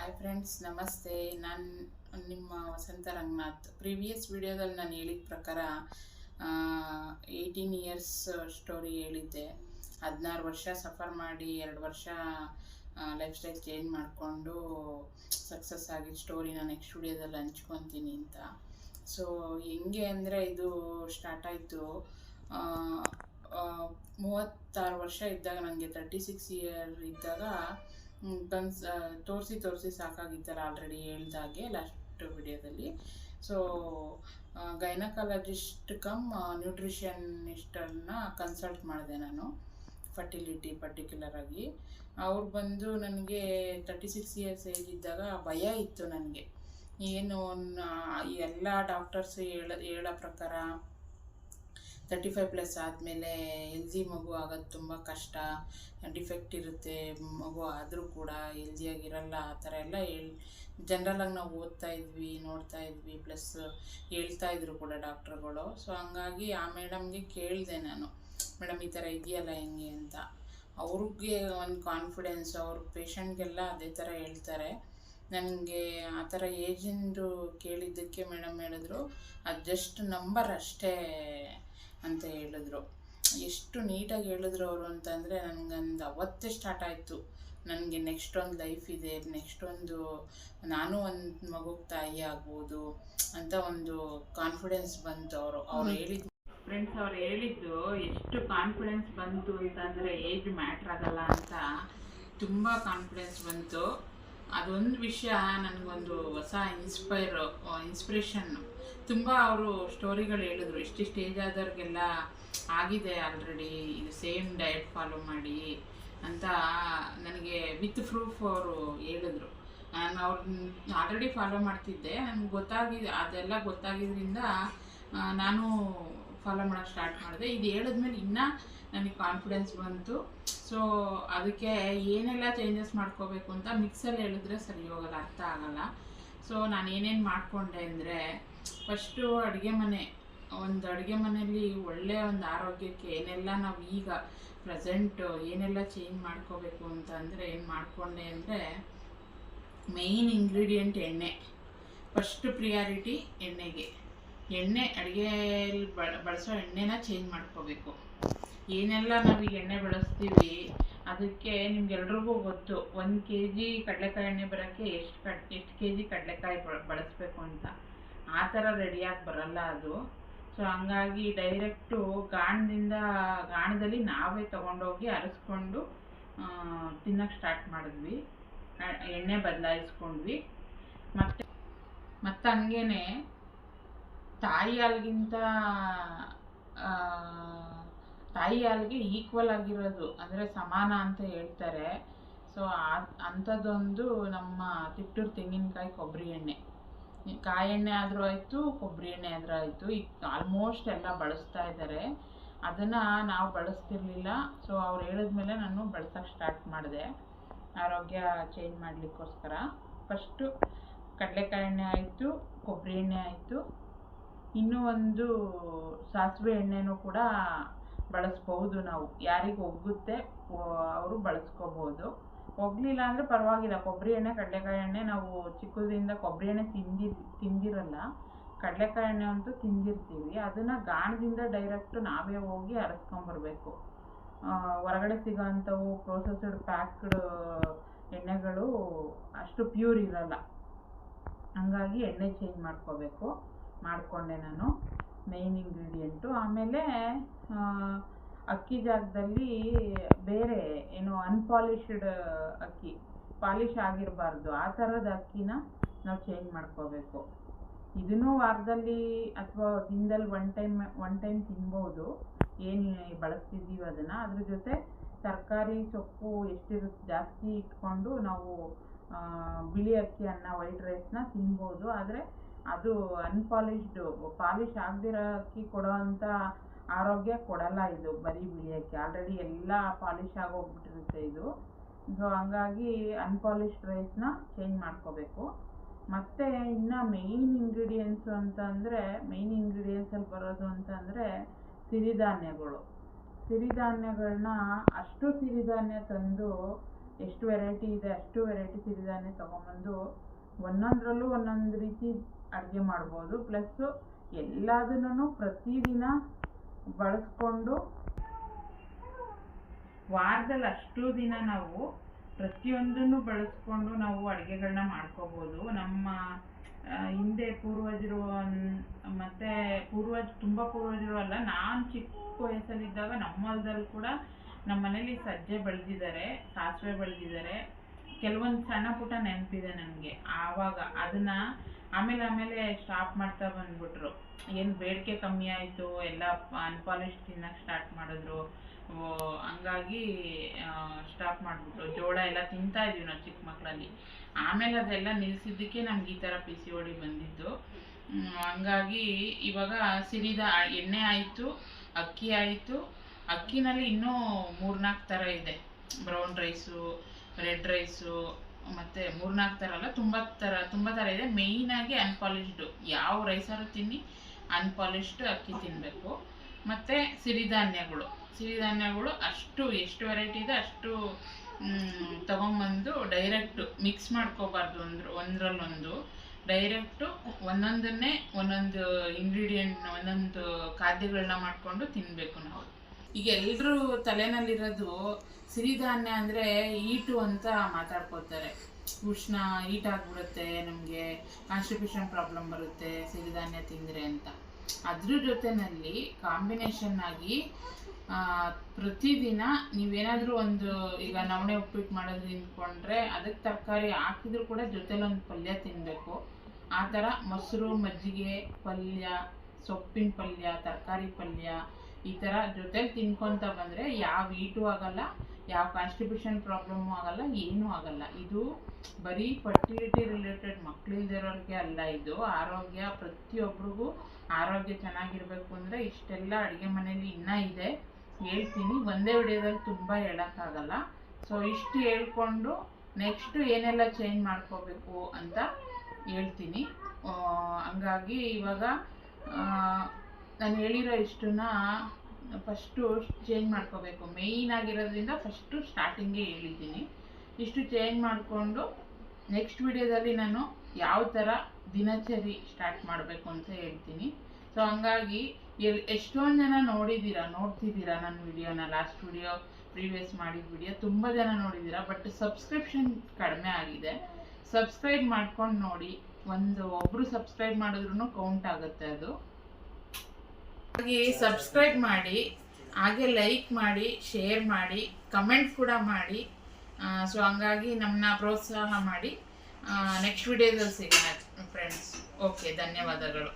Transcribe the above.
Hi friends, ನಮಸ್ತೆ. ನಾನು ನಿಮ್ಮ ವಸಂತ ರಂಗನಾಥ್. ಪ್ರೀವಿಯಸ್ ವಿಡಿಯೋದಲ್ಲಿ ನಾನು ಹೇಳಿದ ಪ್ರಕಾರ 18 ಇಯರ್ಸ್ ಸ್ಟೋರಿ ಹೇಳಿದ್ದೆ. 16 ವರ್ಷ ಸಫರ್ ಮಾಡಿ 2 ವರ್ಷ ಲೈಫ್ ಸ್ಟೈಲ್ ಚೇಂಜ್ ಮಾಡಿಕೊಂಡು ಸಕ್ಸಸ್ ಆಗಿದ್ದ ಸ್ಟೋರಿನ ನೆಕ್ಸ್ಟ್ ವಿಡಿಯೋದಲ್ಲಿ ಹಂಚ್ಕೊತೀನಿ ಅಂತ. ಸೊ ಹೆಂಗೆ ಅಂದರೆ, ಇದು ಸ್ಟಾರ್ಟ್ ಆಯಿತು 36 ವರ್ಷ ಇದ್ದಾಗ. ನನಗೆ 36 ಇಯರ್ ಇದ್ದಾಗ ತೋರಿಸಿ ಸಾಕಾಗಿತ್ತಲ್ಲ, ಆಲ್ರೆಡಿ ಹೇಳ್ದಾಗೆ ಲಾಸ್ಟ್ ವಿಡಿಯೋದಲ್ಲಿ. ಸೊ ಗೈನಕಾಲಜಿಸ್ಟ್ ಕಮ್ ನ್ಯೂಟ್ರಿಷನಿಸ್ಟನ್ನ ಕನ್ಸಲ್ಟ್ ಮಾಡಿದೆ ನಾನು, ಫರ್ಟಿಲಿಟಿ ಪರ್ಟಿಕ್ಯುಲರ್ ಆಗಿ. ಅವ್ರು ಬಂದು ನನಗೆ 36 ಇಯರ್ಸ್ ಏಜ್ ಇದ್ದಾಗ ಭಯ ಇತ್ತು ನನಗೆ. ಏನು ಎಲ್ಲ ಡಾಕ್ಟರ್ಸ್ ಹೇಳೋ ಪ್ರಕಾರ 35+ ಆದಮೇಲೆ ಹೆಲ್ದಿ ಮಗು ಆಗೋದು ತುಂಬ ಕಷ್ಟ, ಡಿಫೆಕ್ಟ್ ಇರುತ್ತೆ ಮಗು ಆದರೂ ಕೂಡ ಹೆಲ್ದಿಯಾಗಿರಲ್ಲ, ಆ ಥರ ಎಲ್ಲ ಜನರಲಾಗಿ ನಾವು ಓದ್ತಾ ಇದ್ವಿ, ನೋಡ್ತಾ ಇದ್ವಿ, ಪ್ಲಸ್ ಹೇಳ್ತಾಯಿದ್ರು ಕೂಡ ಡಾಕ್ಟ್ರುಗಳು. ಸೊ ಹಂಗಾಗಿ ಆ ಮೇಡಮ್ಗೆ ಕೇಳಿದೆ ನಾನು, ಮೇಡಮ್ ಈ ಥರ ಇದೆಯಲ್ಲ ಹೆಂಗೆ ಅಂತ. ಅವ್ರಿಗೆ ಒಂದು ಕಾನ್ಫಿಡೆನ್ಸ್, ಅವ್ರ ಪೇಷಂಟ್ಗೆಲ್ಲ ಅದೇ ಥರ ಹೇಳ್ತಾರೆ. ನನಗೆ ಆ ಥರ ಏಜಿಂದು ಕೇಳಿದ್ದಕ್ಕೆ ಮೇಡಮ್ ಹೇಳಿದ್ರು, ಅದು ಜಸ್ಟ್ ನಂಬರ್ ಅಷ್ಟೇ ಅಂತ ಹೇಳಿದ್ರು. ಎಷ್ಟು ನೀಟಾಗಿ ಹೇಳಿದ್ರು ಅವರು ಅಂತಂದರೆ, ನನಗೊಂದು ಅವತ್ತೇ ಸ್ಟಾರ್ಟ್ ಆಯಿತು, ನನಗೆ ನೆಕ್ಸ್ಟ್ ಒಂದು ಲೈಫ್ ಇದೆ, ನೆಕ್ಸ್ಟ್ ಒಂದು ನಾನು ಒಂದು ಮಗುಗೆ ತಾಯಿ ಆಗ್ಬೋದು ಅಂತ ಒಂದು ಕಾನ್ಫಿಡೆನ್ಸ್ ಬಂತು. ಅವ್ರು ಹೇಳಿದ್ದು ಫ್ರೆಂಡ್ಸ್, ಅವ್ರು ಹೇಳಿದ್ದು ಎಷ್ಟು ಕಾನ್ಫಿಡೆನ್ಸ್ ಬಂತು ಅಂತಂದರೆ, ಏಜ್ ಮ್ಯಾಟ್ರ್ ಆಗಲ್ಲ ಅಂತ ತುಂಬ ಕಾನ್ಫಿಡೆನ್ಸ್ ಬಂತು. ಅದೊಂದು ವಿಷಯ ನನಗೊಂದು ಹೊಸ ಇನ್ಸ್ಪಿರೇಷನ್ನು. ತುಂಬ ಅವರು ಸ್ಟೋರಿಗಳು ಹೇಳಿದ್ರು, ಇಷ್ಟು ಸ್ಟೇಜ್ ಆದವ್ರಿಗೆಲ್ಲ ಆಗಿದೆ ಆಲ್ರೆಡಿ, ಇದು ಸೇಮ್ ಡಯಟ್ ಫಾಲೋ ಮಾಡಿ ಅಂತ ನನಗೆ ವಿತ್ ಪ್ರೂಫ್ ಅವರು ಹೇಳಿದ್ರು. ನಾನು ಅವ್ರನ್ನ ಆಲ್ರೆಡಿ ಫಾಲೋ ಮಾಡ್ತಿದ್ದೆ, ನನಗೆ ಅದೆಲ್ಲ ಗೊತ್ತಾಗಿದ್ದರಿಂದ ನಾನು ಫಾಲೋ ಮಾಡೋಕ್ಕೆ ಸ್ಟಾರ್ಟ್ ಮಾಡಿದೆ. ಇದು ಹೇಳಿದ್ಮೇಲೆ ಇನ್ನೂ ನನಗೆ ಕಾನ್ಫಿಡೆನ್ಸ್ ಬಂತು. ಸೊ ಅದಕ್ಕೆ ಏನೆಲ್ಲ ಚೇಂಜಸ್ ಮಾಡ್ಕೋಬೇಕು ಅಂತ ಮಿಕ್ಸಲ್ಲಿ ಹೇಳಿದ್ರೆ ಸರಿ ಹೋಗಲ್ಲ, ಅರ್ಥ ಆಗಲ್ಲ. ಸೊ ನಾನು ಏನೇನು ಮಾಡಿಕೊಂಡೆ ಅಂದರೆ, ಫಸ್ಟು ಅಡುಗೆ ಮನೆಯಲ್ಲಿ ಒಳ್ಳೆಯ ಒಂದು ಆರೋಗ್ಯಕ್ಕೆ ಏನೆಲ್ಲ ನಾವು ಈಗ ಪ್ರೆಸೆಂಟ್ ಏನೆಲ್ಲ ಚೇಂಜ್ ಮಾಡ್ಕೋಬೇಕು ಅಂತ ಅಂದರೆ ಏನು ಮಾಡಿಕೊಂಡೆ ಅಂದರೆ, ಮೇಯ್ನ್ ಇಂಗ್ರೀಡಿಯೆಂಟ್ ಎಣ್ಣೆ. ಫಸ್ಟ್ ಪ್ರಿಯಾರಿಟಿ ಎಣ್ಣೆಗೆ. ಅಡುಗೆಯಲ್ಲಿ ಬಳಸೋ ಎಣ್ಣೆನ ಚೇಂಜ್ ಮಾಡ್ಕೋಬೇಕು. ಏನೆಲ್ಲ ನಾವೀಗ ಎಣ್ಣೆ ಬಳಸ್ತೀವಿ ಅದಕ್ಕೆ ನಿಮ್ಗೆಲ್ರಿಗೂ ಗೊತ್ತು, 1 kg ಕಡಲೆಕಾಯಿ ಎಣ್ಣೆ ಬರೋಕ್ಕೆ ಎಷ್ಟು kg ಕಡಲೆಕಾಯಿ ಬಳಸಬೇಕು ಅಂತ. ಆ ಥರ ರೆಡಿಯಾಗಿ ಬರಲ್ಲ ಅದು. ಸೊ ಹಂಗಾಗಿ ಡೈರೆಕ್ಟು ಗಾಣದಲ್ಲಿ ನಾವೇ ತೊಗೊಂಡೋಗಿ ಅರಸ್ಕೊಂಡು ತಿನ್ನೋಕ್ಕೆ ಸ್ಟಾರ್ಟ್ ಮಾಡಿದ್ವಿ, ಎಣ್ಣೆ ಬದಲಾಯಿಸ್ಕೊಂಡ್ವಿ. ಮತ್ತು ಹಂಗೇ ತಾಯಿ ಹಾಲಿಗೆ ಈಕ್ವಲ್ ಆಗಿರೋದು ಅಂದರೆ ಸಮಾನ ಅಂತ ಹೇಳ್ತಾರೆ. ಸೊ ಅಂಥದ್ದೊಂದು ನಮ್ಮ ತಿಟ್ಟೂರು ತೆಂಗಿನಕಾಯಿ ಕೊಬ್ಬರಿ ಎಣ್ಣೆ. ಕಾಯಿ ಎಣ್ಣೆ ಆದರೂ ಆಯಿತು, ಕೊಬ್ಬರಿ ಎಣ್ಣೆ ಆದರೂ ಆಯಿತು, ಈಗ ಆಲ್ಮೋಸ್ಟ್ ಎಲ್ಲ ಬಳಸ್ತಾ ಇದ್ದಾರೆ. ಅದನ್ನು ನಾವು ಬಳಸ್ತಿರ್ಲಿಲ್ಲ. ಸೊ ಅವ್ರು ಹೇಳಿದ್ಮೇಲೆ ನಾನು ಬಳಸೋಕ್ಕೆ ಸ್ಟಾರ್ಟ್ ಮಾಡಿದೆ, ಆರೋಗ್ಯ ಚೇಂಜ್ ಮಾಡಲಿಕ್ಕೋಸ್ಕರ. ಫಸ್ಟು ಕಡಲೆಕಾಯಿ ಎಣ್ಣೆ ಆಯಿತು, ಕೊಬ್ಬರಿ ಎಣ್ಣೆ ಆಯಿತು, ಇನ್ನೂ ಒಂದು ಸಾಸಿವೆ ಎಣ್ಣೆನೂ ಕೂಡ ಬಳಸ್ಬಹುದು ನಾವು. ಯಾರಿಗೆ ಒಗ್ಗುತ್ತೆ ಅವರು ಬಳಸ್ಕೋಬೋದು, ಒಗ್ಲಿಲ್ಲ ಅಂದರೆ ಪರವಾಗಿಲ್ಲ. ಕೊಬ್ಬರಿ ಎಣ್ಣೆ, ಕಡಲೆಕಾಯಿ ಎಣ್ಣೆ ನಾವು ಚಿಕ್ಕದ್ರಿಂದ ಕೊಬ್ಬರಿ ಎಣ್ಣೆ ತಿಂದಿರಲ್ಲ, ಕಡಲೆಕಾಯಿ ಎಣ್ಣೆ ಅಂತೂ ತಿಂದಿರ್ತೀವಿ. ಅದನ್ನು ಗಾಣದಿಂದ ಡೈರೆಕ್ಟು ನಾವೇ ಹೋಗಿ ಅರಸ್ಕೊಂಬರ್ಬೇಕು. ಹೊರಗಡೆ ಸಿಗೋ ಅಂಥವು ಪ್ರೊಸೆಸ್ಡ್ ಪ್ಯಾಕ್ಡ್ ಎಣ್ಣೆಗಳು ಅಷ್ಟು ಪ್ಯೂರ್ ಇರಲ್ಲ. ಹಂಗಾಗಿ ಎಣ್ಣೆ ಚೇಂಜ್ ಮಾಡಿಕೊಂಡೆ ನಾನು, ಮೇಯ್ನ್ ಇಂಗ್ರೀಡಿಯೆಂಟು. ಆಮೇಲೆ ಅಕ್ಕಿ ಜಾಗದಲ್ಲಿ ಬೇರೆ ಏನೋ ಅನ್ಪಾಲಿಷ್ಡ್ ಅಕ್ಕಿ, ಪಾಲಿಶ್ ಆಗಿರಬಾರ್ದು, ಆ ಥರದ ಅಕ್ಕಿನ ನಾವು ಚೇಂಜ್ ಮಾಡ್ಕೋಬೇಕು. ಇದನ್ನೂ ವಾರದಲ್ಲಿ ಅಥವಾ ದಿನದಲ್ಲಿ ಒನ್ ಟೈಮ್ ತಿನ್ಬೋದು, ಏನು ಬಳಸ್ತಿದ್ದೀವಿ ಅದನ್ನು. ಅದ್ರ ಜೊತೆ ತರಕಾರಿ ಸೊಪ್ಪು ಎಷ್ಟಿರುತ್ತೆ ಜಾಸ್ತಿ ಇಟ್ಕೊಂಡು ನಾವು ಬಿಳಿ ಅಕ್ಕಿ ಅನ್ನ, ವೈಟ್ ರೈಸ್ನ ತಿನ್ಬೋದು. ಆದರೆ ಅದು ಪಾಲಿಶ್ ಆಗದಿರೋ ಅಕ್ಕಿ ಕೊಡೋ ಅಂಥ ಆರೋಗ್ಯ ಕೊಡಲ್ಲ ಇದು, ಬರೀ ಬಿಳಿ ಅಕ್ಕಿ. ಆಲ್ರೆಡಿ ಎಲ್ಲ ಪಾಲಿಶ್ ಆಗೋಗ್ಬಿಟ್ಟಿರುತ್ತೆ ಇದು. ಸೊ ಹಂಗಾಗಿ ಅನ್ಪಾಲಿಷ್ಡ್ ರೈಸ್ನ ಚೇಂಜ್ ಮಾಡ್ಕೋಬೇಕು. ಮತ್ತು ಇನ್ನು ಮೇಯ್ನ್ ಇಂಗ್ರೀಡಿಯೆಂಟ್ಸಲ್ಲಿ ಬರೋದು ಅಂತಂದರೆ ಸಿರಿಧಾನ್ಯಗಳು. ಸಿರಿಧಾನ್ಯಗಳನ್ನ ಸಿರಿಧಾನ್ಯ ತಂದು ಎಷ್ಟು ವೆರೈಟಿ ಇದೆ ಅಷ್ಟು ವೆರೈಟಿ ಸಿರಿಧಾನ್ಯ ತೊಗೊಂಬಂದು ಒಂದೊಂದರಲ್ಲೂ ಒಂದೊಂದು ರೀತಿ ಅಡುಗೆ ಮಾಡ್ಬೋದು. ಪ್ಲಸ್ಸು ಎಲ್ಲದನ್ನೂ ಪ್ರತಿದಿನ ಬಳಸ್ಕೊಂಡು ವಾರದಲ್ಲಿ ಅಷ್ಟು ದಿನ ನಾವು ಪ್ರತಿಯೊಂದನ್ನು ಬಳಸ್ಕೊಂಡು ನಾವು ಅಡುಗೆಗಳನ್ನ ಮಾಡ್ಕೋಬೋದು. ನಮ್ಮ ಹಿಂದೆ ಪೂರ್ವಜರು ಮತ್ತು ತುಂಬ ಪೂರ್ವಜರು ಅಲ್ಲ, ನಾನು ಚಿಕ್ಕ ವಯಸ್ಸಲ್ಲಿದ್ದಾಗ ನಮ್ಮ ಹೊಲದಲ್ಲಿ ಕೂಡ ನಮ್ಮ ಮನೇಲಿ ಸಜ್ಜೆ ಬೆಳೆದಿದ್ದಾರೆ, ಸಾಸಿವೆ ಬೆಳೆದಿದ್ದಾರೆ. ಕೆಲವೊಂದು ಸಣ್ಣ ಪುಟ್ಟ ನೆನಪಿದೆ ನನಗೆ. ಆವಾಗ ಅದನ್ನು ಆಮೇಲೆ ಸ್ಟಾಪ್ ಮಾಡ್ತಾ ಬಂದ್ಬಿಟ್ರು. ಏನು ಬೇಡಿಕೆ ಕಮ್ಮಿ ಆಯಿತು, ಎಲ್ಲ ಅನ್ಪಾಲಿಶ್ ತಿನ್ನೋಕ್ಕೆ ಸ್ಟಾರ್ಟ್ ಮಾಡಿದ್ರು. ಹಂಗಾಗಿ ಸ್ಟಾಪ್ ಮಾಡಿಬಿಟ್ರು. ಜೋಳ ಎಲ್ಲ ತಿಂತಾ ಇದ್ವಿ ನಾವು ಚಿಕ್ಕ ಮಕ್ಕಳಲ್ಲಿ. ಆಮೇಲೆ ಅದೆಲ್ಲ ನಿಲ್ಲಿಸಿದ್ದಕ್ಕೆ ನಮ್ಗೆ ಈ ಥರ PCOD ಬಂದಿದ್ದು. ಹಂಗಾಗಿ ಇವಾಗ ಸಿರಿದ ಎಣ್ಣೆ ಆಯಿತು, ಅಕ್ಕಿ ಆಯಿತು. ಅಕ್ಕಿನಲ್ಲಿ ಇನ್ನೂ 3-4 ಥರ ಇದೆ. ಬ್ರೌನ್ ರೈಸು, ರೆಡ್ ರೈಸು, ಮತ್ತು 3-4 ಥರ ಅಲ್ಲ, ತುಂಬ ಥರ ಇದೆ. ಮೇಯ್ನಾಗಿ ಅನ್ಪಾಲಿಶ್ಡು ಯಾವ ರೈಸಾರು ತಿನ್ನಿ, ಅನ್ಪಾಲಿಶ್ಡ್ ಅಕ್ಕಿ ತಿನ್ನಬೇಕು. ಮತ್ತು ಸಿರಿಧಾನ್ಯಗಳು ಅಷ್ಟು ಎಷ್ಟು ವೆರೈಟಿ ಇದೆ ಅಷ್ಟು ತೊಗೊಂಬಂದು ಡೈರೆಕ್ಟು ಮಿಕ್ಸ್ ಮಾಡ್ಕೋಬಾರ್ದು. ಒಂದರಲ್ಲೊಂದು ಡೈರೆಕ್ಟು ಒಂದೊಂದನ್ನೇ ಒಂದೊಂದು ಇಂಗ್ರೀಡಿಯೆಂಟ್ ಒಂದೊಂದು ಖಾದ್ಯಗಳನ್ನ ಮಾಡಿಕೊಂಡು ತಿನ್ನಬೇಕು ನಾವು. ಈಗ ಎಲ್ಲರೂ ತಲೆನಲ್ಲಿರೋದು ಸಿರಿಧಾನ್ಯ ಅಂದರೆ ಈಟು ಅಂತ ಮಾತಾಡ್ಕೋತಾರೆ. ಉಷ್ಣ ಈಟ್ ಆಗಿಬಿಡುತ್ತೆ, ನಮಗೆ ಕಾನ್ಸ್ಟಿಪೇಷನ್ ಪ್ರಾಬ್ಲಮ್ ಬರುತ್ತೆ ಸಿರಿಧಾನ್ಯ ತಿಂದರೆ ಅಂತ. ಅದ್ರ ಜೊತೆಯಲ್ಲಿ ಕಾಂಬಿನೇಷನ್ ಆಗಿ ಪ್ರತಿದಿನ ನೀವೇನಾದರೂ ಒಂದು, ಈಗ ನವಣೆ ಉಪ್ಪಿಟ್ಟು ಮಾಡೋದು ನಿಂತ್ಕೊಂಡ್ರೆ ಅದಕ್ಕೆ ತರಕಾರಿ ಹಾಕಿದ್ರು ಕೂಡ ಜೊತೆಲೊಂದು ಪಲ್ಯ ತಿನ್ನಬೇಕು. ಆ ಥರ ಮೊಸರು, ಮಜ್ಜಿಗೆ, ಪಲ್ಯ, ಸೊಪ್ಪಿನ ಪಲ್ಯ, ತರಕಾರಿ ಪಲ್ಯ ಈ ಥರ ಜೊತೆಲಿ ತಿನ್ಕೊತ ಬಂದರೆ ಯಾವ ಈಟು ಆಗಲ್ಲ, ಯಾವ ಕಾನ್ಸ್ಟಿಪೇಷನ್ ಪ್ರಾಬ್ಲಮ್ಮು ಆಗಲ್ಲ, ಏನೂ ಆಗಲ್ಲ. ಇದು ಬರೀ ಫರ್ಟಿಲಿಟಿ ರಿಲೇಟೆಡ್ ಮಕ್ಕಳಿಲ್ದಿರೋರಿಗೆ ಅಲ್ಲ, ಇದು ಆರೋಗ್ಯ. ಪ್ರತಿಯೊಬ್ಬರಿಗೂ ಆರೋಗ್ಯ ಚೆನ್ನಾಗಿರಬೇಕು ಅಂದರೆ ಇಷ್ಟೆಲ್ಲ ಅಡುಗೆ ಮನೇಲಿ ಇನ್ನೂ ಇದೆ, ಹೇಳ್ತೀನಿ. ಒಂದೇ ವಿಡಿಯೋದಲ್ಲಿ ತುಂಬ ಹೇಳೋಕ್ಕಾಗಲ್ಲ. ಸೊ ಇಷ್ಟು ಹೇಳ್ಕೊಂಡು ನೆಕ್ಸ್ಟು ಏನೆಲ್ಲ ಚೇಂಜ್ ಮಾಡ್ಕೋಬೇಕು ಅಂತ ಹೇಳ್ತೀನಿ. ಹಂಗಾಗಿ ಇವಾಗ ನಾನು ಹೇಳಿರೋ ಇಷ್ಟನ್ನ ಫಸ್ಟು ಚೇಂಜ್ ಮಾಡ್ಕೋಬೇಕು. ಮೇಯ್ನ್ ಆಗಿರೋದ್ರಿಂದ ಫಸ್ಟು ಸ್ಟಾರ್ಟಿಂಗೇ ಹೇಳಿದ್ದೀನಿ. ಇಷ್ಟು ಚೇಂಜ್ ಮಾಡಿಕೊಂಡು ನೆಕ್ಸ್ಟ್ ವಿಡಿಯೋದಲ್ಲಿ ನಾನು ಯಾವ ಥರ ದಿನಚರಿ ಸ್ಟಾರ್ಟ್ ಮಾಡಬೇಕು ಅಂತ ಹೇಳ್ತೀನಿ. ಸೊ ಹಂಗಾಗಿ ಎಷ್ಟೊಂದು ಜನ ನೋಡ್ತಿದ್ದೀರಾ ನನ್ನ ವಿಡಿಯೋನ. ಲಾಸ್ಟ್ ವಿಡಿಯೋ, ಪ್ರೀವಿಯಸ್ ಮಾಡಿದ ವಿಡಿಯೋ ತುಂಬ ಜನ ನೋಡಿದ್ದೀರಾ. ಬಟ್ ಸಬ್ಸ್ಕ್ರಿಪ್ಷನ್ ಕಡಿಮೆ ಆಗಿದೆ. ಸಬ್ಸ್ಕ್ರೈಬ್ ಮಾಡ್ಕೊಂಡು ನೋಡಿ. ಒಬ್ಬರು ಸಬ್ಸ್ಕ್ರೈಬ್ ಮಾಡಿದ್ರೂ ಕೌಂಟ್ ಆಗುತ್ತೆ ಅದು. ಹಾಗೆ ಸಬ್ಸ್ಕ್ರೈಬ್ ಮಾಡಿ, ಹಾಗೆ ಲೈಕ್ ಮಾಡಿ, ಶೇರ್ ಮಾಡಿ, ಕಮೆಂಟ್ ಕೂಡ ಮಾಡಿ. ಸೊ ಹಂಗಾಗಿ ನಮ್ಮನ್ನ ಪ್ರೋತ್ಸಾಹ ಮಾಡಿ. ನೆಕ್ಸ್ಟ್ ವಿಡಿಯೋದಲ್ಲಿ ಸಿಗೋಣ ಫ್ರೆಂಡ್ಸ್. ಓಕೆ, ಧನ್ಯವಾದಗಳು.